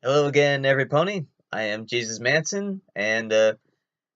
Hello again, every pony. I am Jesus Manson, and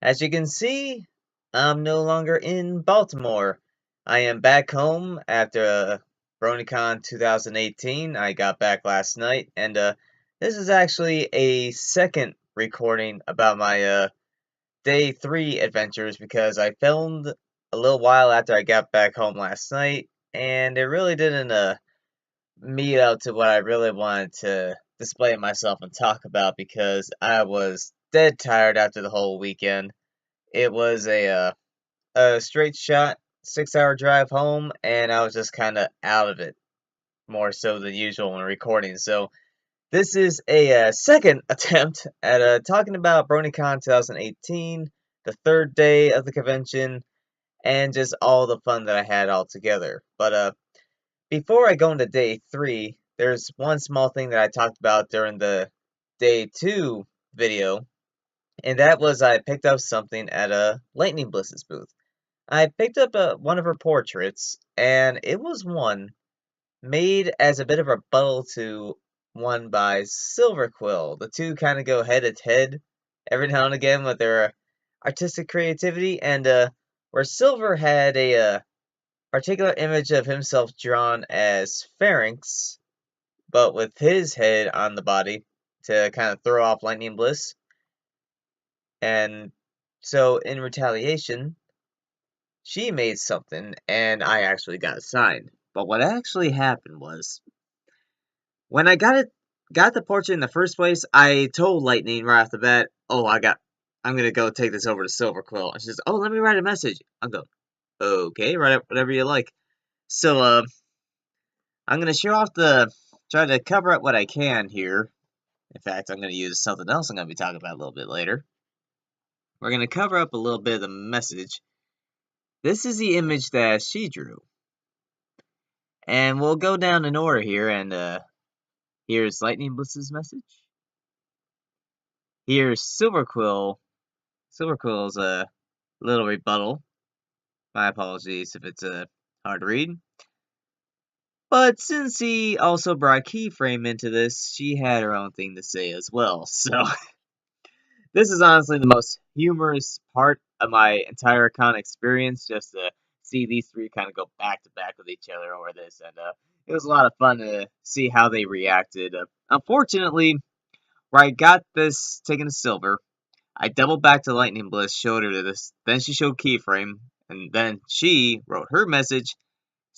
as you can see, I'm no longer in Baltimore. I am back home after BronyCon 2018. I got back last night, and this is actually a second recording about my day 3 adventures because I filmed a little while after I got back home last night, and it really didn't meet up to what I really wanted to display myself and talk about because I was dead tired after the whole weekend. It was a straight shot 6 hour drive home, and I was just kind of out of it more so than usual when recording. So this is a second attempt at talking about BronyCon 2018, the third day of the convention, and just all the fun that I had all together. But before I go into day 3, there's one small thing that I talked about during the day 2 video, and that was I picked up something at a Lightning Bliss's booth. I picked up one of her portraits, and it was one made as a bit of a rebuttal to one by Silver Quill. The two kind of go head to head every now and again with their artistic creativity, and where Silver had a particular image of himself drawn as Pharynx, but with his head on the body to kind of throw off Lightning Bliss. And so, in retaliation, she made something, and I actually got signed. But what actually happened was, when I got the portrait in the first place, I told Lightning right off the bat, "Oh, I'm gonna go take this over to Silver Quill." And she says, "Oh, let me write a message." I'm going, "Okay, write whatever you like." So, I'm gonna try to cover up what I can here. In fact, I'm gonna use something else I'm gonna be talking about a little bit later. We're gonna cover up a little bit of the message. This is the image that she drew. And we'll go down in order here, and here's Lightning Bliss's message. Here's Silver Quill. Silver Quill's a little rebuttal. My apologies if it's hard to read. But since he also brought Keyframe into this, she had her own thing to say as well. So this is honestly the most humorous part of my entire con experience, just to see these three kind of go back to back with each other over this, and it was a lot of fun to see how they reacted. Unfortunately, where I got this taken to Silver, I doubled back to Lightning Bliss, showed her this, then she showed Keyframe, and then she wrote her message.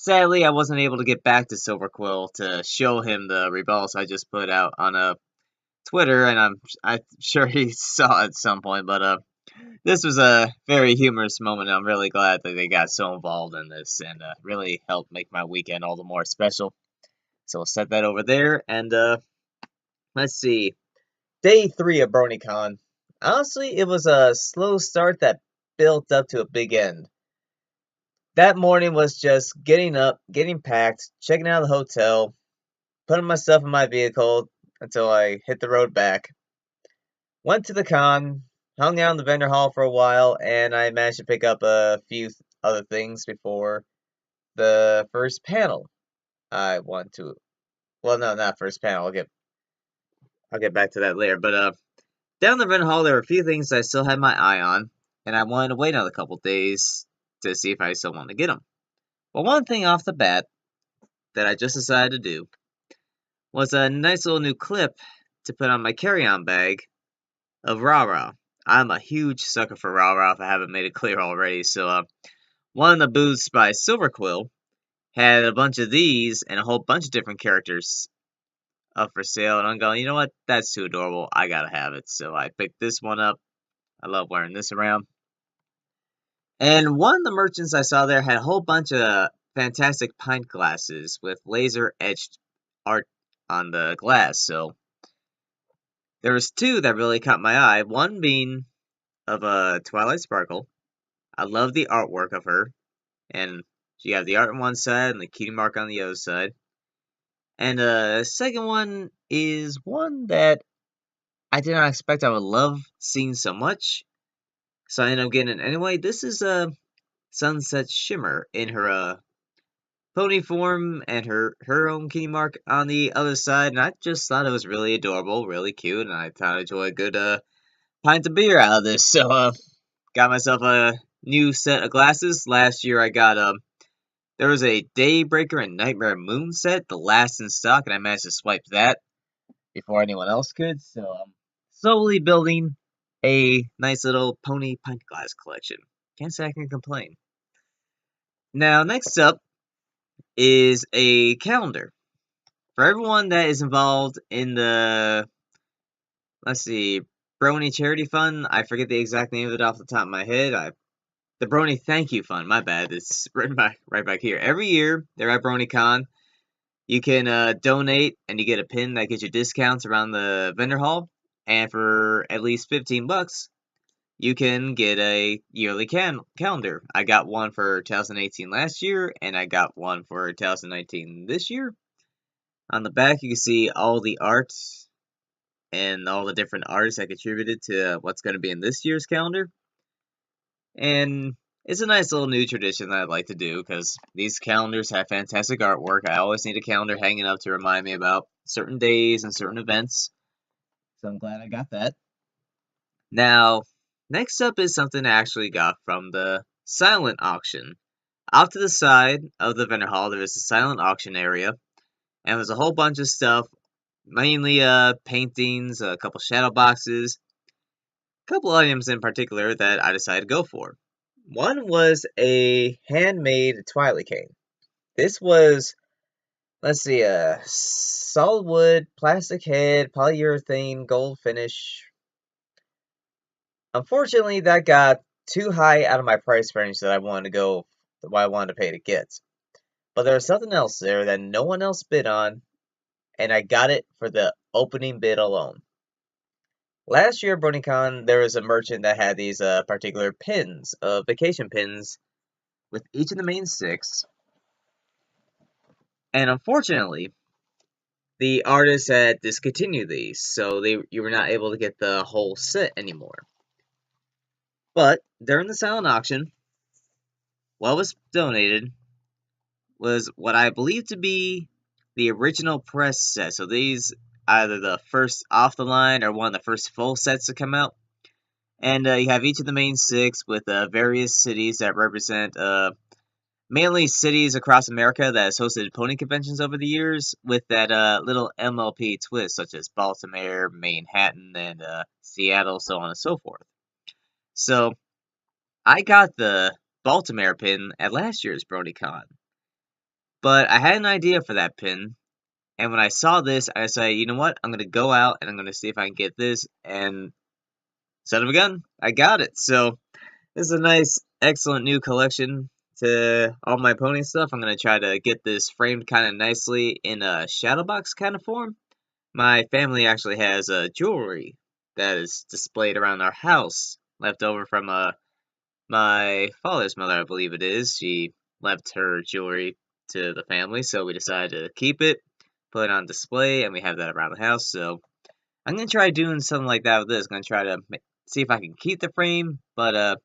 Sadly, I wasn't able to get back to Silver Quill to show him the rebels I just put out on Twitter, and I'm sure he saw it at some point. But this was a very humorous moment. I'm really glad that they got so involved in this, and really helped make my weekend all the more special. So we'll set that over there, and let's see. Day 3 of BronyCon. Honestly, it was a slow start that built up to a big end. That morning was just getting up, getting packed, checking out of the hotel, putting my stuff in my vehicle until I hit the road back. Went to the con, hung out in the vendor hall for a while, and I managed to pick up a few other things before the first panel. I want to, well, no, not first panel. I'll get back to that later. But down the vendor hall, there were a few things I still had my eye on, and I wanted to wait another couple days to see if I still wanted to get them. Well, one thing off the bat that I just decided to do was a nice little new clip to put on my carry-on bag of Rah Rah. I'm a huge sucker for Rah Rah if I haven't made it clear already. So, one of the booths by Silver Quill had a bunch of these and a whole bunch of different characters up for sale. And I'm going, you know what? That's too adorable. I gotta have it. So, I picked this one up. I love wearing this around. And one of the merchants I saw there had a whole bunch of fantastic pint glasses with laser etched art on the glass. So, there was two that really caught my eye. One being of a Twilight Sparkle. I love the artwork of her, and she had the art on one side and the cutie mark on the other side. And the second one is one that I did not expect I would love seeing so much, so I ended up getting it anyway. This is a Sunset Shimmer in her pony form and her own kitty mark on the other side, and I just thought it was really adorable, really cute, and I thought I'd enjoy a good pint of beer out of this. So got myself a new set of glasses. Last year I got there was a Daybreaker and Nightmare Moon set, the last in stock, and I managed to swipe that before anyone else could. So I'm slowly building a nice little pony pint glass collection. Can't say I can complain. Now, next up is a calendar. For everyone that is involved in the, let's see, Brony Charity Fund, I forget the exact name of it off the top of my head. The Brony Thank You Fund, my bad, it's written right back here. Every year, they're at BronyCon. You can donate, and you get a pin that gets you discounts around the vendor hall. And for at least 15 bucks, you can get a yearly calendar. I got one for 2018 last year, and I got one for 2019 this year. On the back, you can see all the art and all the different artists that contributed to what's going to be in this year's calendar. And it's a nice little new tradition that I'd like to do, because these calendars have fantastic artwork. I always need a calendar hanging up to remind me about certain days and certain events. So I'm glad I got that. Now, next up is something I actually got from the silent auction. Off to the side of the vendor hall, there is a silent auction area, and there's a whole bunch of stuff, mainly paintings, a couple shadow boxes, a couple items in particular that I decided to go for. One was a handmade Twilight cane. This was, let's see, a solid wood, plastic head, polyurethane, gold finish. Unfortunately, that got too high out of my price range that I wanted to go, what I wanted to pay to get. But there was something else there that no one else bid on, and I got it for the opening bid alone. Last year at BronyCon, there was a merchant that had these particular pins, vacation pins, with each of the main six. And unfortunately, the artist had discontinued these, so you were not able to get the whole set anymore. But during the silent auction, what was donated was what I believe to be the original press set. So these, either the first off the line or one of the first full sets to come out. And you have each of the main six with various cities that represent mainly cities across America that has hosted pony conventions over the years, with that little MLP twist, such as Baltimore, Manhattan, and Seattle, so on and so forth. So I got the Baltimore pin at last year's BronyCon, but I had an idea for that pin, and when I saw this, I decided, you know what, I'm going to go out and I'm going to see if I can get this, and son of a gun, I got it. So this is a nice, excellent new collection to all my pony stuff. I'm going to try to get this framed kind of nicely in a shadow box kind of form. My family actually has jewelry that is displayed around our house, left over from my father's mother, I believe it is. She left her jewelry to the family, so we decided to keep it, put it on display, and we have that around the house. So I'm going to try doing something like that with this. I'm going to try to see if I can keep the frame, but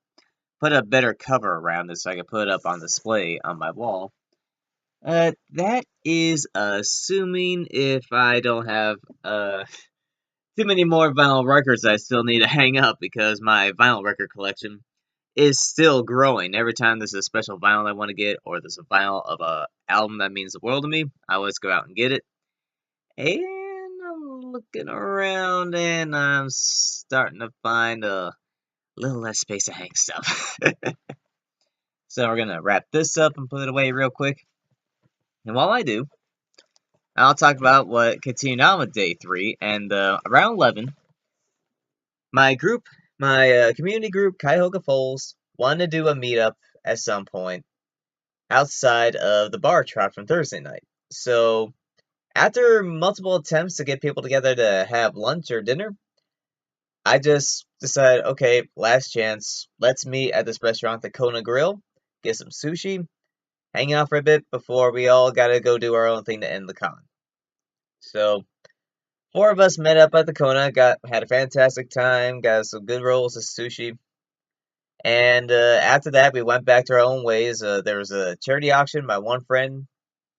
put a better cover around it so I can put it up on display on my wall. That is assuming if I don't have too many more vinyl records I still need to hang up, because my vinyl record collection is still growing. Every time there's a special vinyl I want to get, or there's a vinyl of a album that means the world to me, I always go out and get it. And I'm looking around, and I'm starting to find a little less space to hang stuff. So we're gonna wrap this up and put it away real quick. And while I do, I'll talk about what continued on with day 3. And around 11, my group, my community group, Cuyahoga Falls, wanted to do a meetup at some point outside of the bar trot from Thursday night. So after multiple attempts to get people together to have lunch or dinner, I just decided, okay, last chance, let's meet at this restaurant, the Kona Grill, get some sushi, hang out for a bit before we all gotta go do our own thing to end the con. So 4 of us met up at the Kona, had a fantastic time, got some good rolls of sushi, and after that we went back to our own ways. There was a charity auction. My one friend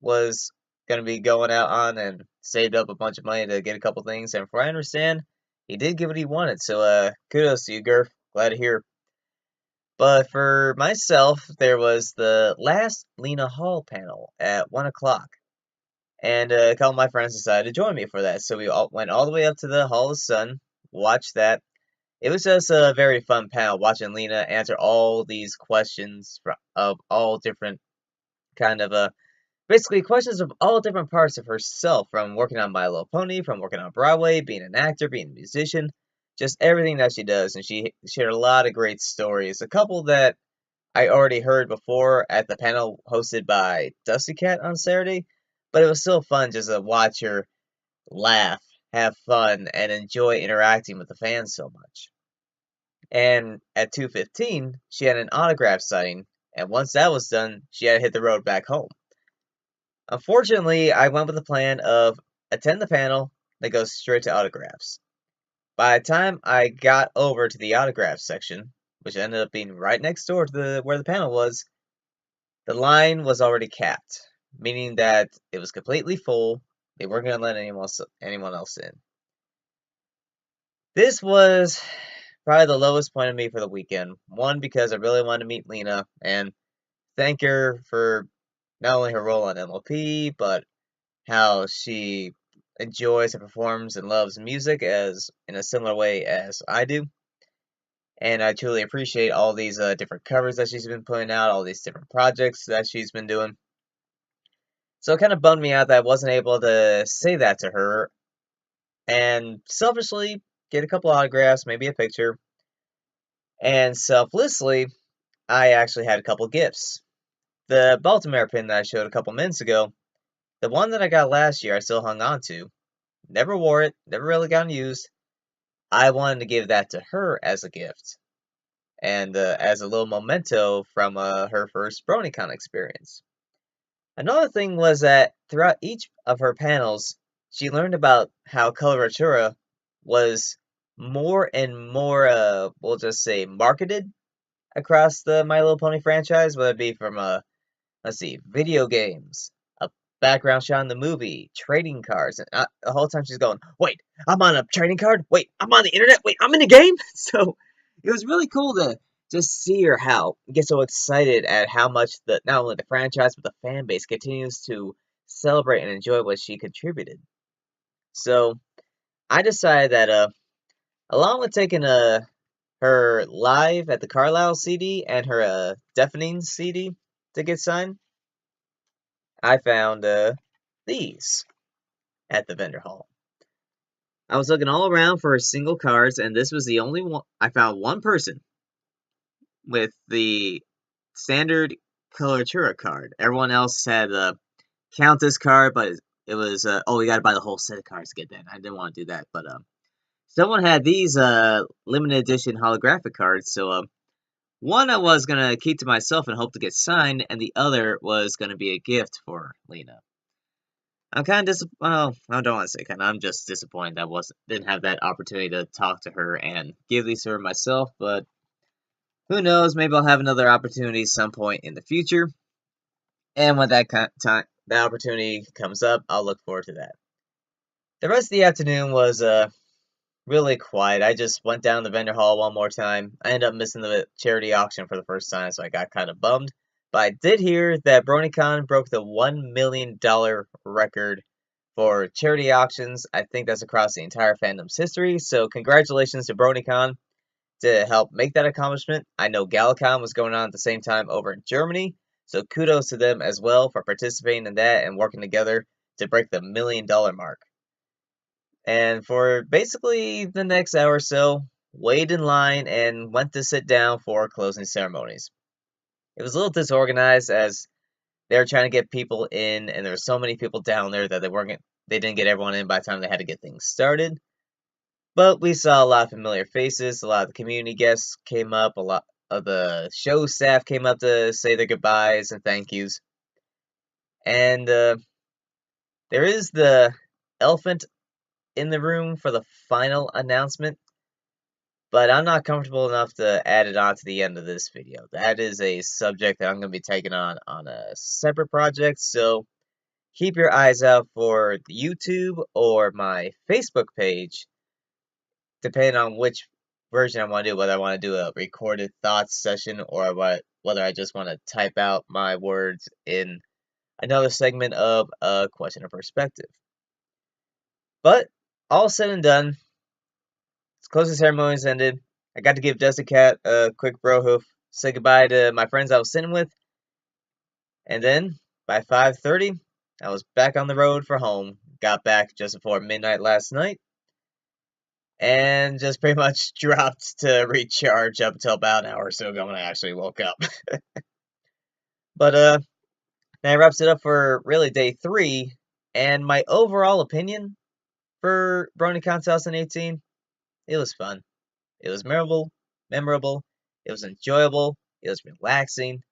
was going to be going out on and saved up a bunch of money to get a couple things. And from what I understand, he did get what he wanted. So kudos to you, Gurf. Glad to hear. But for myself, there was the last Lena Hall panel at 1 o'clock. And a couple of my friends decided to join me for that. So we all went all the way up to the Hall of the Sun, watched that. It was just a very fun panel, watching Lena answer all these questions of all different kind of basically questions of all different parts of herself, from working on My Little Pony, from working on Broadway, being an actor, being a musician, just everything that she does. And she shared a lot of great stories. A couple that I already heard before at the panel hosted by Dusty Cat on Saturday, but it was still fun just to watch her laugh, have fun, and enjoy interacting with the fans so much. And at 2:15, she had an autograph signing, and once that was done, she had to hit the road back home. Unfortunately, I went with the plan of attend the panel, then go straight to autographs. By the time I got over to the autograph section, which ended up being right next door to where the panel was, the line was already capped, meaning that it was completely full. They weren't going to let anyone else in. This was probably the lowest point of me for the weekend. One, because I really wanted to meet Lena and thank her for not only her role on MLP, but how she enjoys and performs and loves music as in a similar way as I do. And I truly appreciate all these different covers that she's been putting out, all these different projects that she's been doing. So it kind of bummed me out that I wasn't able to say that to her and selfishly get a couple autographs, maybe a picture. And selflessly, I actually had a couple gifts. The Baltimore pin that I showed a couple minutes ago, the one that I got last year, I still hung on to. Never wore it, never really got used. I wanted to give that to her as a gift. And as a little memento from her first BronyCon experience. Another thing was that throughout each of her panels, she learned about how coloratura was more and more, we'll just say, marketed across the My Little Pony franchise, whether it be from, let's see, video games, a background shot in the movie, trading cards, and the whole time she's going, wait, I'm on a trading card? Wait, I'm on the internet? Wait, I'm in the game? So it was really cool to just see her get so excited at how much not only the franchise, but the fan base continues to celebrate and enjoy what she contributed. So I decided that, along with taking her live at the Carlisle CD and her Deafening CD to get signed, I found these at the vendor hall. I was looking all around for single cards, and this was the only one. I found one person with the standard coloratura card. Everyone else had a Countess card, but it was oh, you got to buy the whole set of cards to get that. I didn't want to do that, but someone had these limited edition holographic cards. So one I was gonna keep to myself and hope to get signed, and the other was gonna be a gift for Lena. I'm kind of well, I don't want to say kind of. I'm just disappointed that didn't have that opportunity to talk to her and give these to her myself. But who knows? Maybe I'll have another opportunity some point in the future. And when that opportunity comes up, I'll look forward to that. The rest of the afternoon was really quiet. I just went down the vendor hall one more time. I ended up missing the charity auction for the first time, so I got kind of bummed. But I did hear that BronyCon broke the $1 million record for charity auctions. I think that's across the entire fandom's history. So congratulations to BronyCon to help make that accomplishment. I know GalaCon was going on at the same time over in Germany. So kudos to them as well for participating in that and working together to break the $1 million mark. And for basically the next hour or so, waited in line and went to sit down for closing ceremonies. It was a little disorganized as they were trying to get people in, and there were so many people down there that they didn't get everyone in by the time they had to get things started. But we saw a lot of familiar faces, a lot of the community guests came up, a lot of the show staff came up to say their goodbyes and thank yous. And there is the elephant in the room for the final announcement, but I'm not comfortable enough to add it on to the end of this video. That is a subject that I'm going to be taking on a separate project, so keep your eyes out for the YouTube or my Facebook page, depending on which version I want to do, whether I want to do a recorded thoughts session or whether I just want to type out my words in another segment of a question or perspective. But all said and done, closing ceremonies ended. I got to give Dusty Cat a quick bro hoof, say goodbye to my friends I was sitting with, and then by 5:30, I was back on the road for home. Got back just before midnight last night, and just pretty much dropped to recharge up until about an hour or so ago when I actually woke up. But that wraps it up for really day 3, and my overall opinion for BronyCon 2018, it was fun. It was memorable, it was enjoyable, it was relaxing.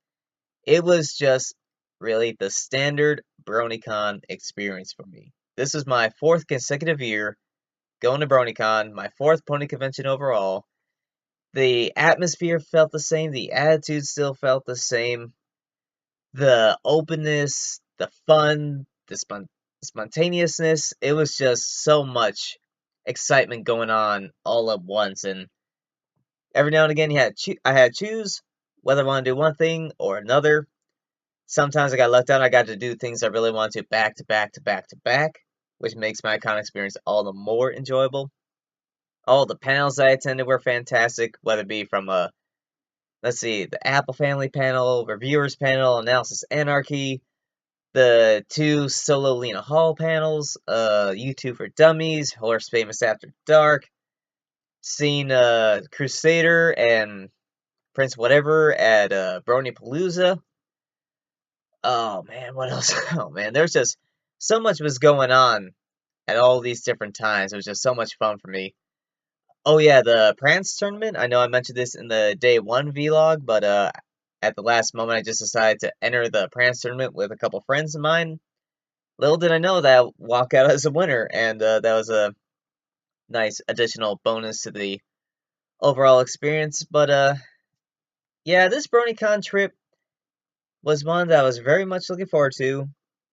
It was just really the standard BronyCon experience for me. This was my 4th consecutive year going to BronyCon, my 4th pony convention overall. The atmosphere felt the same, the attitude still felt the same. The openness, the fun, the spontaneousness, it was just so much excitement going on all at once. And every now and again, I had to choose whether I want to do one thing or another. Sometimes I got left out. I got to do things I really wanted to back to back to back to back, which makes my con experience all the more enjoyable. All the panels I attended were fantastic, whether it be from let's see, the Apple Family panel, Reviewers panel, Analysis Anarchy, the 2 solo Lena Hall panels, YouTube for Dummies, Horse Famous After Dark, seen Crusader and Prince Whatever at Brony Palooza. Oh man, what else? Oh man, there's just so much was going on at all these different times. It was just so much fun for me. Oh yeah, the Prance tournament. I know I mentioned this in the day 1 vlog, but at the last moment I just decided to enter the Prance tournament with a couple friends of mine. Little did I know that I'd walk out as a winner, and that was a nice additional bonus to the overall experience. But yeah, this BronyCon trip was one that I was very much looking forward to,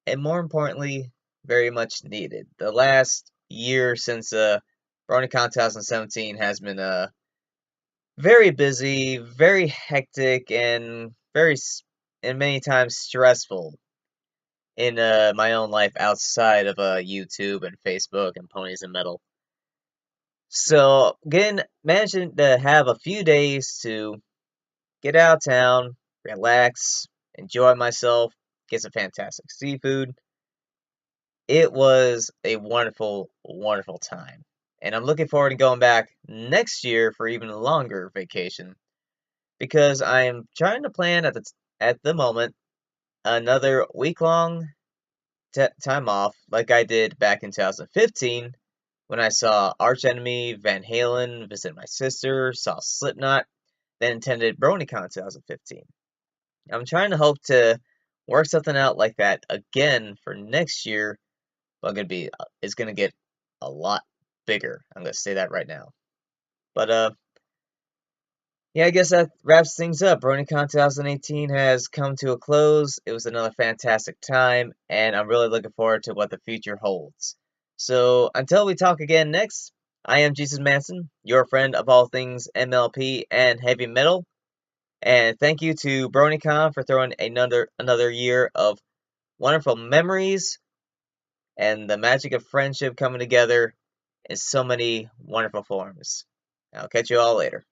and more importantly, very much needed. The last year since BronyCon 2017 has been very busy, very hectic, and and many times stressful in my own life outside of YouTube and Facebook and Ponies and Metal. So, again, managing to have a few days to get out of town, relax, enjoy myself, get some fantastic seafood. It was a wonderful, wonderful time. And I'm looking forward to going back next year for even a longer vacation because I am trying to plan at the moment another week-long time off like I did back in 2015 when I saw Arch Enemy, Van Halen, visit my sister, saw Slipknot, then attended BronyCon 2015. I'm trying to hope to work something out like that again for next year, but it's gonna get a lot bigger. I'm gonna say that right now. But yeah, I guess that wraps things up. BronyCon 2018 has come to a close. It was another fantastic time, and I'm really looking forward to what the future holds. So until we talk again next, I am Jesus Manson, your friend of all things MLP and heavy metal. And thank you to BronyCon for throwing another year of wonderful memories and the magic of friendship coming together in so many wonderful forms. I'll catch you all later.